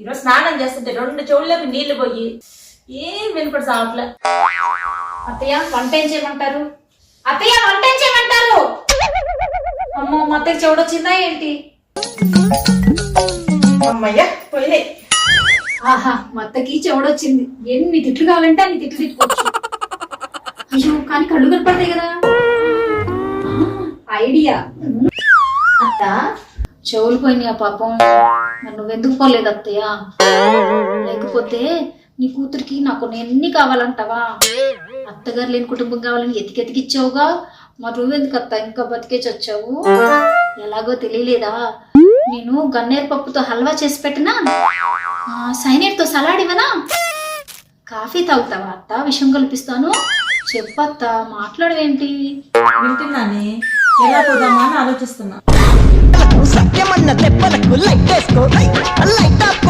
ఈరోజు స్నానం చేస్తుంటే 2 చెవుల్లోకి నీళ్లు పోయి ఏం వినపడు సావట్లే. అత్తయ్య వంట ఏం చేయమంటారు? అత్తయ్య వంట ఏం చేయమంటారు? అమ్మో మా అత్తయ్య చెవుడొచ్చిందా ఏంటి? అమ్మయ్య పోయినాయి. ఆహా మా అత్తకి చెవుడొచ్చింది. ఎన్ని తిట్లు కావాలంటే అన్ని తిట్లు తిట్టుకోవచ్చు. అయ్యో కానీ కళ్ళు కనపడతాయి కదా. ఐడియా. అత్త చెవులు పోయినాయా పాపం? మరి నువ్వెందుకు పోలేదు అత్తయ్య? లేకపోతే నీ కూతురికి నాకు ఎన్ని కావాలంటావా? అత్తగారు లేని కుటుంబం కావాలని ఎతికెతికిచ్చావుగా, మరి నువ్వెందుకు అత్త ఇంకా బతికేసి వచ్చావు? ఎలాగో తెలియలేదా? నేను గన్నేరు పప్పుతో హల్వా చేసి పెట్టినా, సైనేట్తో సలాడ్ ఇవ్వనా? కాఫీ తాగుతావా అత్త? విషయం కల్పిస్తాను. చెప్పత్త, మాట్లాడవేంటి? వింటున్నానే, ఎలా పోదామా అని ఆలోచిస్తున్నా. సత్యమన్న దెబ్బలకు లైట్ వేసుకో.